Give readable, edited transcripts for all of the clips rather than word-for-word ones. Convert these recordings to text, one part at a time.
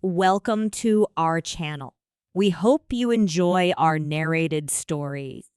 Welcome to our channel. We hope you enjoy our narrated stories.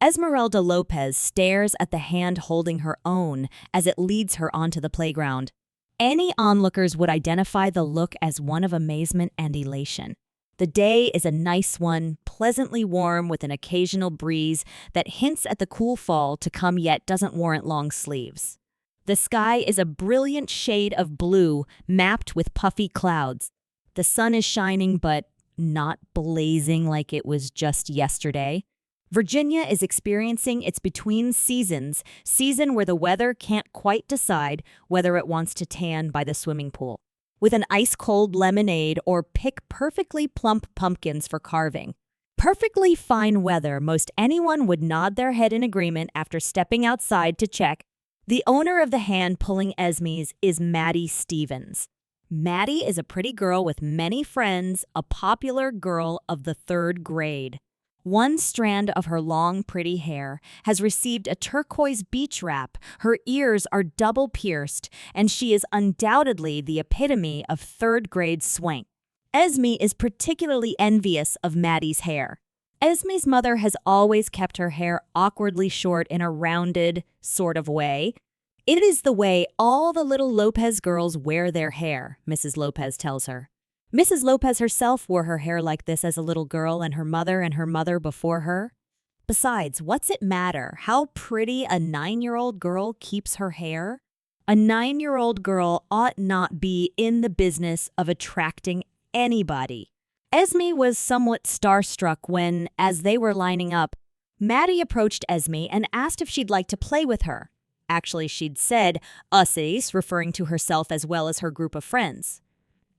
Esmeralda Lopez stares at the hand holding her own as it leads her onto the playground. Any onlookers would identify the look as one of amazement and elation. The day is a nice one, pleasantly warm with an occasional breeze that hints at the cool fall to come yet doesn't warrant long sleeves. The sky is a brilliant shade of blue mapped with puffy clouds. The sun is shining but not blazing like it was just yesterday. Virginia is experiencing its between seasons, season where the weather can't quite decide whether it wants to tan by the swimming pool, with an ice-cold lemonade or pick perfectly plump pumpkins for carving. Perfectly fine weather, most anyone would nod their head in agreement after stepping outside to check. The owner of the hand pulling Esme's is Maddie Stevens. Maddie is a pretty girl with many friends, a popular girl of the 3rd grade. One strand of her long, pretty hair has received a turquoise beach wrap, her ears are double pierced, and she is undoubtedly the epitome of 3rd grade swank. Esme is particularly envious of Maddie's hair. Esme's mother has always kept her hair awkwardly short in a rounded sort of way. It is the way all the little Lopez girls wear their hair, Mrs. Lopez tells her. Mrs. Lopez herself wore her hair like this as a little girl and her mother before her. Besides, what's it matter how pretty a 9-year-old girl keeps her hair? A 9-year-old girl ought not be in the business of attracting anybody. Esme was somewhat starstruck when, as they were lining up, Maddie approached Esme and asked if she'd like to play with her. Actually, she'd said "ussies," referring to herself as well as her group of friends.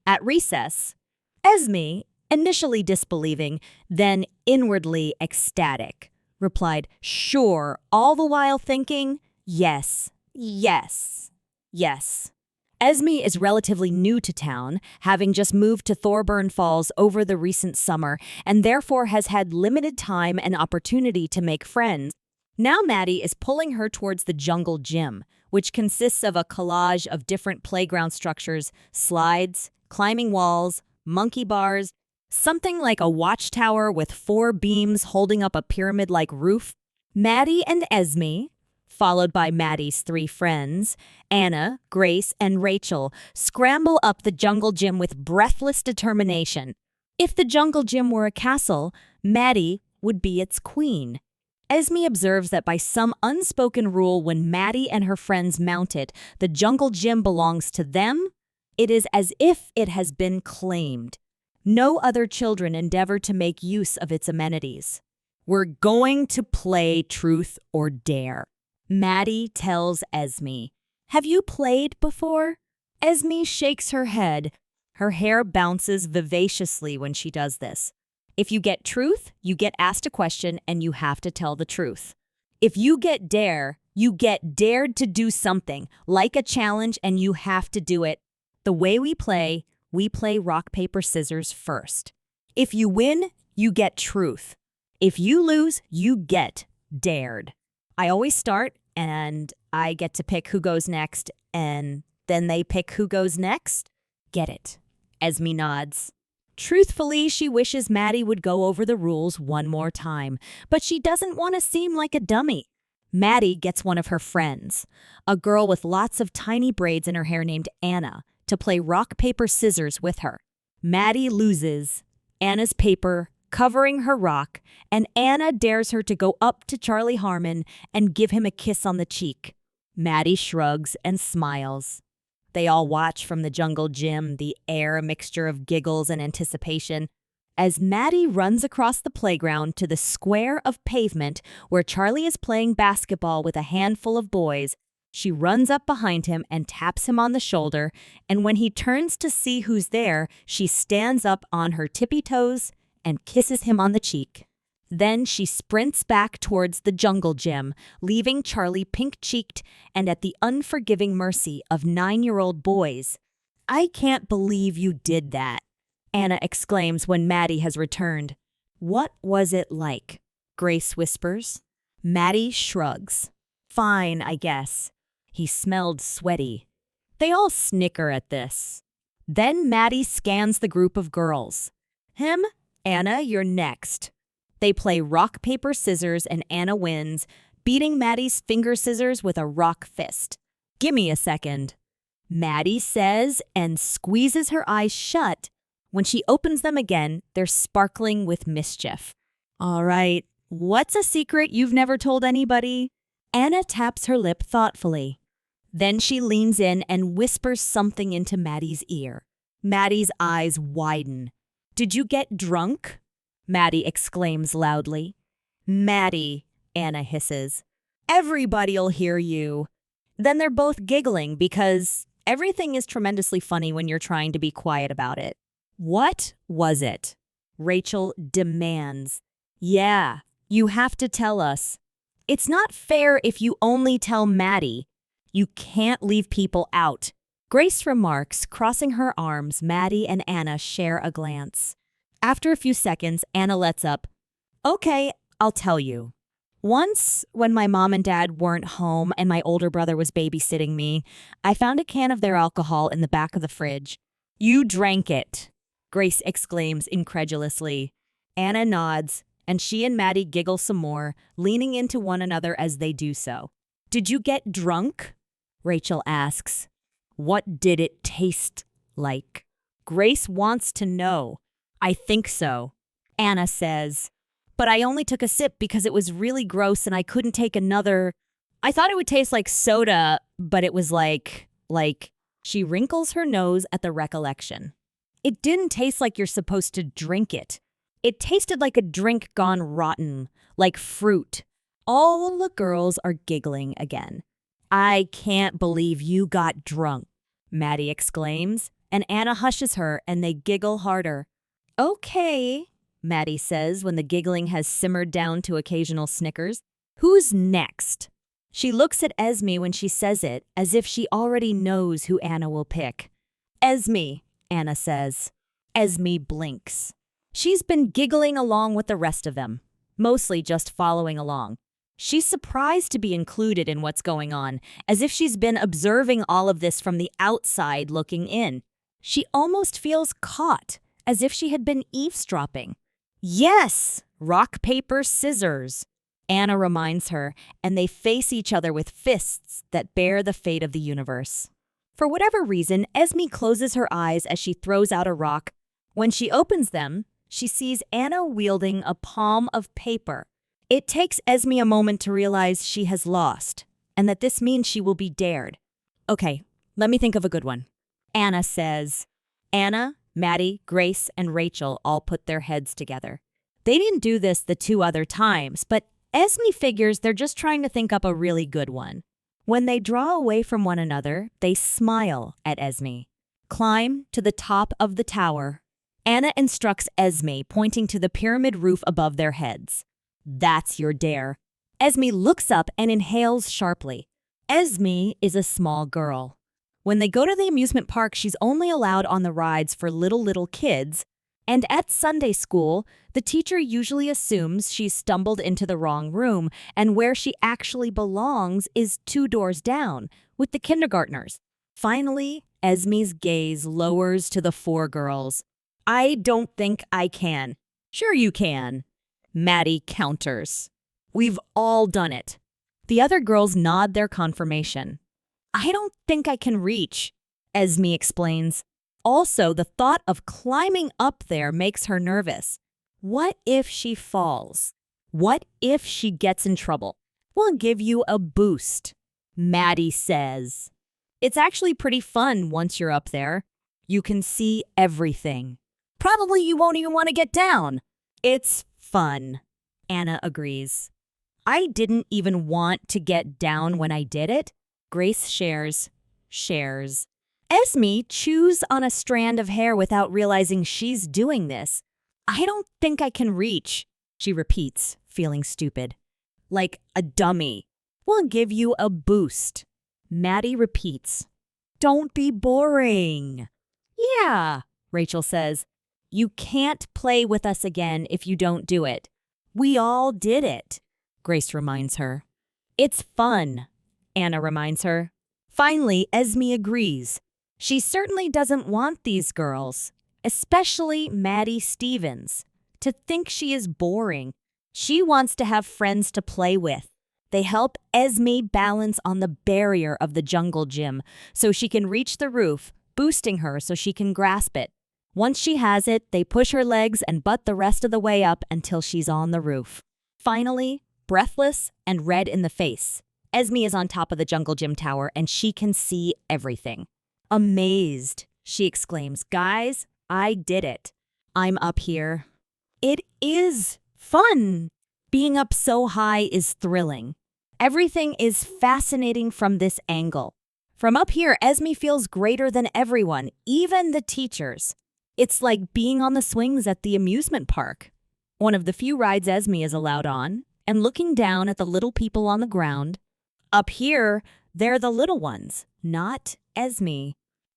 At recess, Esme, initially disbelieving, then inwardly ecstatic, replied, "Sure," all the while thinking, yes, yes, yes. Esme is relatively new to town, having just moved to Thorburn Falls over the recent summer, and therefore has had limited time and opportunity to make friends. Now Maddie is pulling her towards the jungle gym, which consists of a collage of different playground structures, slides, climbing walls, monkey bars, something like a watchtower with 4 beams holding up a pyramid-like roof. Maddie and Esme, followed by Maddie's 3 friends, Anna, Grace, and Rachel, scramble up the jungle gym with breathless determination. If the jungle gym were a castle, Maddie would be its queen. Esme observes that by some unspoken rule when Maddie and her friends mount it, the jungle gym belongs to them. It is as if it has been claimed. No other children endeavor to make use of its amenities. "We're going to play truth or dare," Maddie tells Esme. "Have you played before?" Esme shakes her head. Her hair bounces vivaciously when she does this. If you get truth, you get asked a question and you have to tell the truth. If you get dare, you get dared to do something, like a challenge, and you have to do it. The way we play rock, paper, scissors first. If you win, you get truth. If you lose, you get dared. I always start and I get to pick who goes next, and then they pick who goes next. Get it? Esme nods. Truthfully, she wishes Maddie would go over the rules one more time, but she doesn't want to seem like a dummy. Maddie gets one of her friends, a girl with lots of tiny braids in her hair named Anna, to play rock, paper, scissors with her. Maddie loses Anna's paper, covering her rock, and Anna dares her to go up to Charlie Harmon and give him a kiss on the cheek. Maddie shrugs and smiles. They all watch from the jungle gym, the air a mixture of giggles and anticipation, as Maddie runs across the playground to the square of pavement where Charlie is playing basketball with a handful of boys. She runs up behind him and taps him on the shoulder, and when he turns to see who's there, she stands up on her tippy toes and kisses him on the cheek. Then she sprints back towards the jungle gym, leaving Charlie pink-cheeked and at the unforgiving mercy of 9-year-old boys. "I can't believe you did that," Anna exclaims when Maddie has returned. "What was it like?" Grace whispers. Maddie shrugs. "Fine, I guess." He smelled sweaty. They all snicker at this. Then Maddie scans the group of girls. Anna, you're next. They play rock, paper, scissors, and Anna wins, beating Maddie's finger scissors with a rock fist. Gimme a second. Maddie says and squeezes her eyes shut. When she opens them again, they're sparkling with mischief. All right, what's a secret you've never told anybody? Anna taps her lip thoughtfully. Then she leans in and whispers something into Maddie's ear. Maddie's eyes widen. Did you get drunk? Maddie exclaims loudly. Maddie, Anna hisses. Everybody'll hear you. Then they're both giggling because everything is tremendously funny when you're trying to be quiet about it. What was it? Rachel demands. Yeah, you have to tell us. It's not fair if you only tell Maddie. You can't leave people out. Grace remarks, crossing her arms. Maddie and Anna share a glance. After a few seconds, Anna lets up. Okay, I'll tell you. Once, when my mom and dad weren't home and my older brother was babysitting me, I found a can of their alcohol in the back of the fridge. You drank it, Grace exclaims incredulously. Anna nods, and she and Maddie giggle some more, leaning into one another as they do so. Did you get drunk? Rachel asks. What did it taste like? Grace wants to know. I think so. Anna says. But I only took a sip because it was really gross and I couldn't take another. I thought it would taste like soda, but it was like. She wrinkles her nose at the recollection. It didn't taste like you're supposed to drink it. It tasted like a drink gone rotten, like fruit. All the girls are giggling again. I can't believe you got drunk, Maddie exclaims, and Anna hushes her and they giggle harder. Okay, Maddie says when the giggling has simmered down to occasional snickers. Who's next? She looks at Esme when she says it, as if she already knows who Anna will pick. Esme, Anna says. Esme blinks. She's been giggling along with the rest of them, mostly just following along. She's surprised to be included in what's going on, as if she's been observing all of this from the outside looking in. She almost feels caught, as if she had been eavesdropping. Yes! Rock, paper, scissors, Anna reminds her, and they face each other with fists that bear the fate of the universe. For whatever reason, Esme closes her eyes as she throws out a rock. When she opens them, she sees Anna wielding a palm of paper. It takes Esme a moment to realize she has lost, and that this means she will be dared. Okay, let me think of a good one. Anna says. Anna, Maddie, Grace, and Rachel all put their heads together. They didn't do this the 2 other times, but Esme figures they're just trying to think up a really good one. When they draw away from one another, they smile at Esme. Climb to the top of the tower. Anna instructs Esme, pointing to the pyramid roof above their heads. That's your dare. Esme looks up and inhales sharply. Esme is a small girl. When they go to the amusement park, she's only allowed on the rides for little kids, and at Sunday school, the teacher usually assumes she's stumbled into the wrong room, and where she actually belongs is 2 doors down, with the kindergartners. Finally, Esme's gaze lowers to the 4 girls. I don't think I can. Sure you can. Maddie counters. We've all done it. The other girls nod their confirmation. I don't think I can reach, Esme explains. Also, the thought of climbing up there makes her nervous. What if she falls? What if she gets in trouble? We'll give you a boost, Maddie says. It's actually pretty fun once you're up there. You can see everything. Probably you won't even want to get down. It's fun, Anna agrees. I didn't even want to get down when I did it. Grace shares. Esme chews on a strand of hair without realizing she's doing this. I don't think I can reach, she repeats, feeling stupid. Like a dummy. We'll give you a boost. Maddie repeats. Don't be boring. Yeah, Rachel says. You can't play with us again if you don't do it. We all did it, Grace reminds her. It's fun, Anna reminds her. Finally, Esme agrees. She certainly doesn't want these girls, especially Maddie Stevens, to think she is boring. She wants to have friends to play with. They help Esme balance on the barrier of the jungle gym so she can reach the roof, boosting her so she can grasp it. Once she has it, they push her legs and butt the rest of the way up until she's on the roof. Finally, breathless and red in the face, Esme is on top of the jungle gym tower and she can see everything. Amazed, she exclaims, "Guys, I did it. I'm up here." It is fun. Being up so high is thrilling. Everything is fascinating from this angle. From up here, Esme feels greater than everyone, even the teachers. It's like being on the swings at the amusement park. One of the few rides Esme is allowed on, and looking down at the little people on the ground. Up here, they're the little ones, not Esme.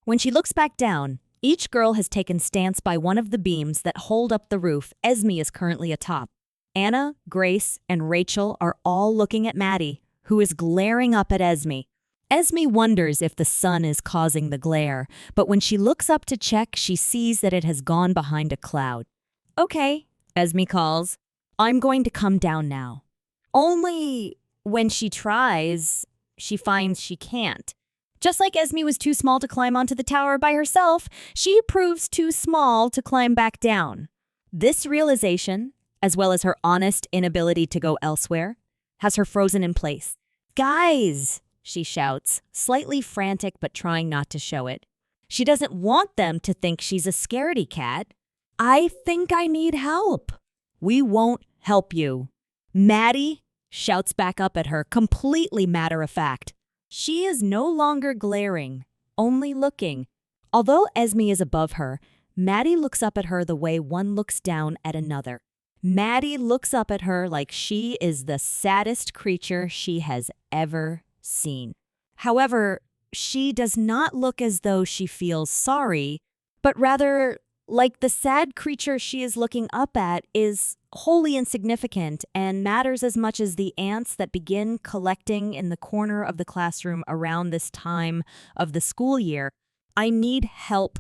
When she looks back down, each girl has taken stance by one of the beams that hold up the roof. Esme is currently atop. Anna, Grace, and Rachel are all looking at Maddie, who is glaring up at Esme. Esme wonders if the sun is causing the glare, but when she looks up to check, she sees that it has gone behind a cloud. "Okay," Esme calls. "I'm going to come down now." Only when she tries, she finds she can't. Just like Esme was too small to climb onto the tower by herself, she proves too small to climb back down. This realization, as well as her honest inability to go elsewhere, has her frozen in place. "Guys," she shouts, slightly frantic but trying not to show it. She doesn't want them to think she's a scaredy cat. "I think I need help." "We won't help you." Maddie shouts back up at her, completely matter-of-fact. She is no longer glaring, only looking. Although Esme is above her, Maddie looks up at her the way one looks down at another. Maddie looks up at her like she is the saddest creature she has ever seen. However, she does not look as though she feels sorry, but rather like the sad creature she is looking up at is wholly insignificant and matters as much as the ants that begin collecting in the corner of the classroom around this time of the school year. "I need help,"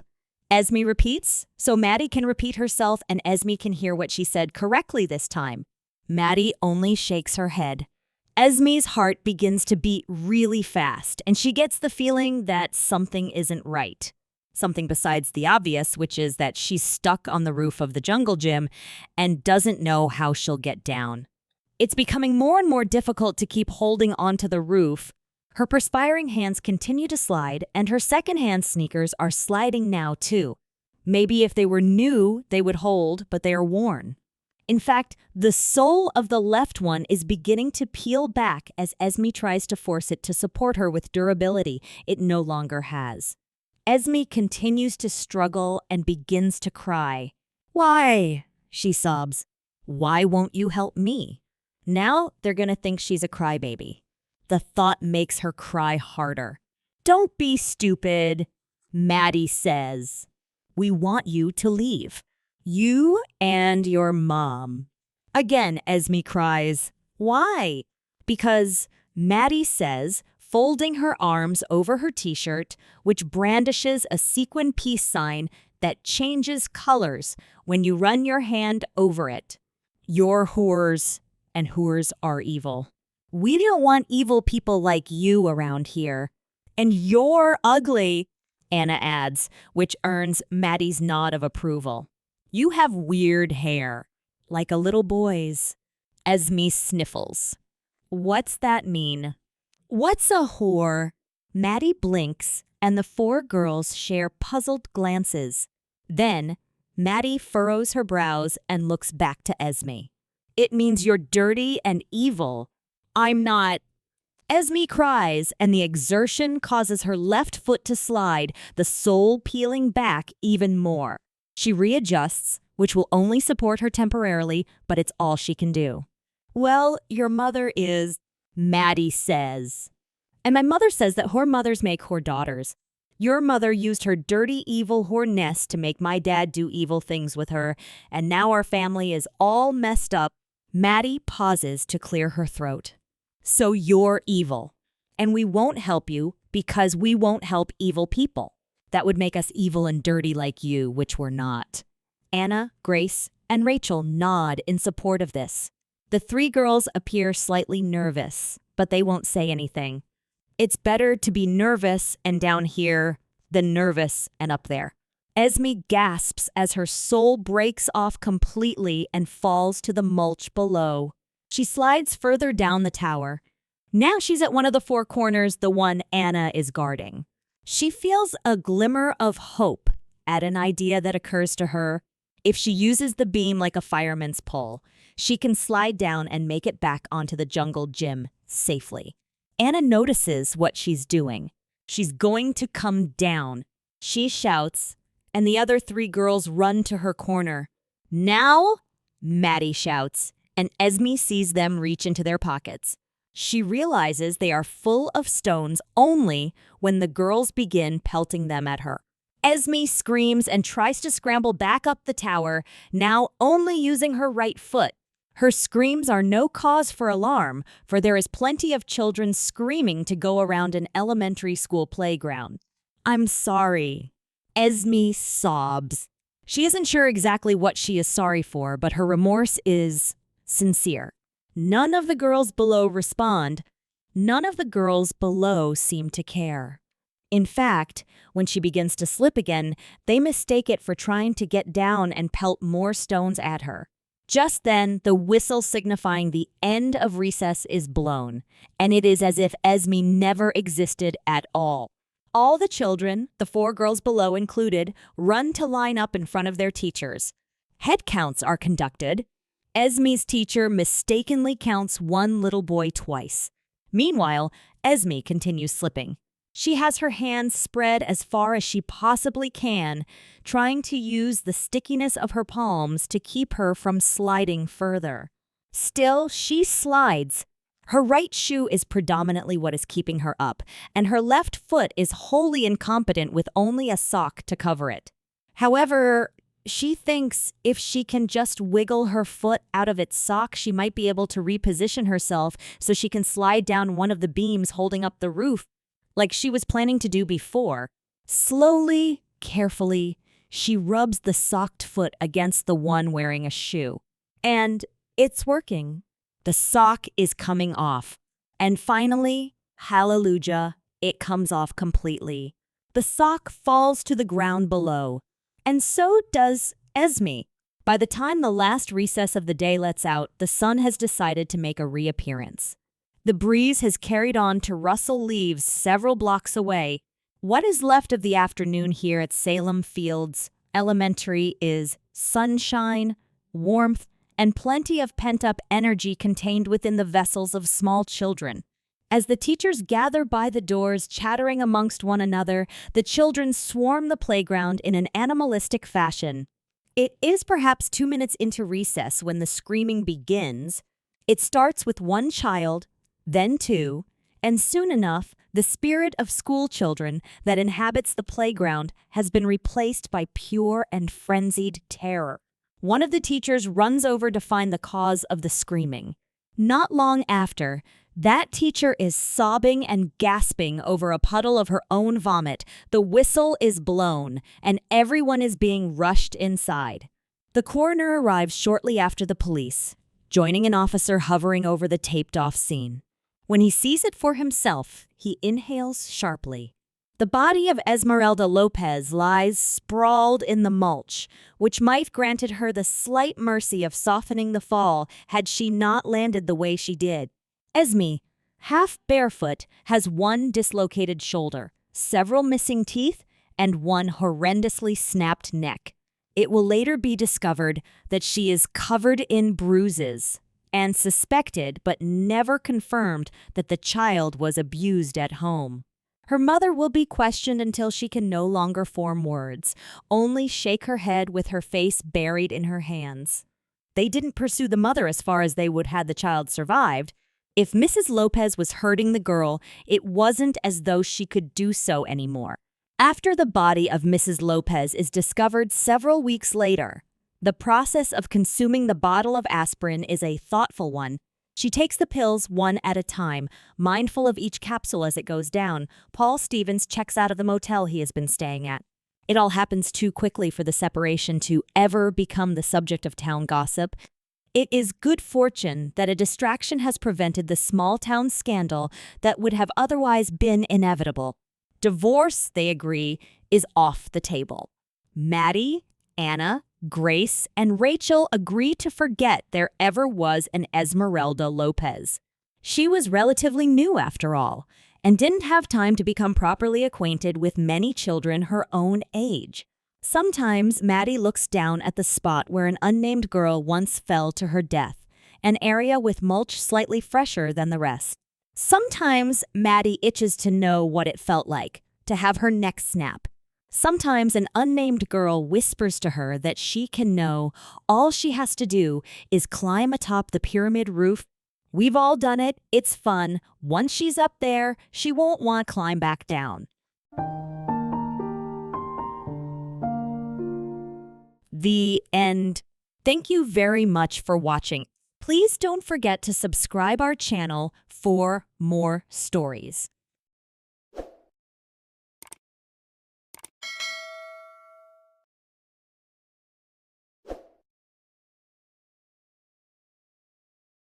Esme repeats, so Maddie can repeat herself and Esme can hear what she said correctly this time. Maddie only shakes her head. Esme's heart begins to beat really fast, and she gets the feeling that something isn't right. Something besides the obvious, which is that she's stuck on the roof of the jungle gym and doesn't know how she'll get down. It's becoming more and more difficult to keep holding onto the roof. Her perspiring hands continue to slide, and her second-hand sneakers are sliding now too. Maybe if they were new, they would hold, but they are worn. In fact, the sole of the left one is beginning to peel back as Esme tries to force it to support her with durability it no longer has. Esme continues to struggle and begins to cry. "Why?" she sobs. "Why won't you help me?" Now they're gonna think she's a crybaby. The thought makes her cry harder. "Don't be stupid," Maddie says. "We want you to leave. You and your mom." Again, Esme cries. "Why?" Because Maddie says, folding her arms over her t-shirt, which brandishes a sequin peace sign that changes colors when you run your hand over it. "You're whores, and whores are evil. We don't want evil people like you around here. And you're ugly," Anna adds, which earns Maddie's nod of approval. "You have weird hair, like a little boy's." Esme sniffles. "What's that mean?" "What's a whore?" Maddie blinks, and the four girls share puzzled glances. Then, Maddie furrows her brows and looks back to Esme. "It means you're dirty and evil." "I'm not." Esme cries, and the exertion causes her left foot to slide, the sole peeling back even more. She readjusts, which will only support her temporarily, but it's all she can do. "Well, your mother is," Maddie says. "And my mother says that whore mothers make whore daughters. Your mother used her dirty, evil whore nest to make my dad do evil things with her, and now our family is all messed up." Maddie pauses to clear her throat. "So you're evil." And we won't help you because we won't help evil people. That would make us evil and dirty like you, which we're not. Anna, Grace, and Rachel nod in support of this. The three girls appear slightly nervous, but they won't say anything. It's better to be nervous and down here than nervous and up there. Esme gasps as her soul breaks off completely and falls to the mulch below. She slides further down the tower. Now she's at one of the four corners, the one Anna is guarding. She feels a glimmer of hope at an idea that occurs to her. If she uses the beam like a fireman's pole, she can slide down and make it back onto the jungle gym safely. Anna notices what she's doing. She's going to come down. She shouts, and the other three girls run to her corner. Now, Maddie shouts, and Esme sees them reach into their pockets. She realizes they are full of stones only when the girls begin pelting them at her. Esme screams and tries to scramble back up the tower, now only using her right foot. Her screams are no cause for alarm, for there is plenty of children screaming to go around an elementary school playground. I'm sorry. Esme sobs. She isn't sure exactly what she is sorry for, but her remorse is sincere. None of the girls below respond. None of the girls below seem to care. In fact, when she begins to slip again, they mistake it for trying to get down and pelt more stones at her. Just then, the whistle signifying the end of recess is blown, and it is as if Esme never existed at all. All the children, the four girls below included, run to line up in front of their teachers. Head counts are conducted. Esme's teacher mistakenly counts one little boy twice. Meanwhile, Esme continues slipping. She has her hands spread as far as she possibly can, trying to use the stickiness of her palms to keep her from sliding further. Still, she slides. Her right shoe is predominantly what is keeping her up, and her left foot is wholly incompetent with only a sock to cover it. However, she thinks if she can just wiggle her foot out of its sock, she might be able to reposition herself so she can slide down one of the beams holding up the roof, like she was planning to do before. Slowly, carefully, she rubs the socked foot against the one wearing a shoe. And it's working. The sock is coming off. And finally, hallelujah, it comes off completely. The sock falls to the ground below. And so does Esme. By the time the last recess of the day lets out, the sun has decided to make a reappearance. The breeze has carried on to rustle leaves several blocks away. What is left of the afternoon here at Salem Fields Elementary is sunshine, warmth, and plenty of pent-up energy contained within the vessels of small children. As the teachers gather by the doors, chattering amongst one another, the children swarm the playground in an animalistic fashion. It is perhaps 2 minutes into recess when the screaming begins. It starts with one child, then two, and soon enough, the spirit of school children that inhabits the playground has been replaced by pure and frenzied terror. One of the teachers runs over to find the cause of the screaming. Not long after, that teacher is sobbing and gasping over a puddle of her own vomit. The whistle is blown, and everyone is being rushed inside. The coroner arrives shortly after the police, joining an officer hovering over the taped-off scene. When he sees it for himself, he inhales sharply. The body of Esmeralda Lopez lies sprawled in the mulch, which might have granted her the slight mercy of softening the fall had she not landed the way she did. Esme, half barefoot, has one dislocated shoulder, several missing teeth, and one horrendously snapped neck. It will later be discovered that she is covered in bruises, and suspected but never confirmed that the child was abused at home. Her mother will be questioned until she can no longer form words, only shake her head with her face buried in her hands. They didn't pursue the mother as far as they would had the child survived. If Mrs. Lopez was hurting the girl, it wasn't as though she could do so anymore. After the body of Mrs. Lopez is discovered several weeks later, the process of consuming the bottle of aspirin is a thoughtful one. She takes the pills one at a time, mindful of each capsule as it goes down. Paul Stevens checks out of the motel he has been staying at. It all happens too quickly for the separation to ever become the subject of town gossip. It is good fortune that a distraction has prevented the small-town scandal that would have otherwise been inevitable. Divorce, they agree, is off the table. Maddie, Anna, Grace, and Rachel agree to forget there ever was an Esmeralda Lopez. She was relatively new after all, and didn't have time to become properly acquainted with many children her own age. Sometimes Maddie looks down at the spot where an unnamed girl once fell to her death, an area with mulch slightly fresher than the rest. Sometimes Maddie itches to know what it felt like, to have her neck snap. Sometimes an unnamed girl whispers to her that she can know all she has to do is climb atop the pyramid roof. We've all done it, it's fun. Once she's up there, she won't want to climb back down. The end. Thank you very much for watching. Please don't forget to subscribe our channel for more stories.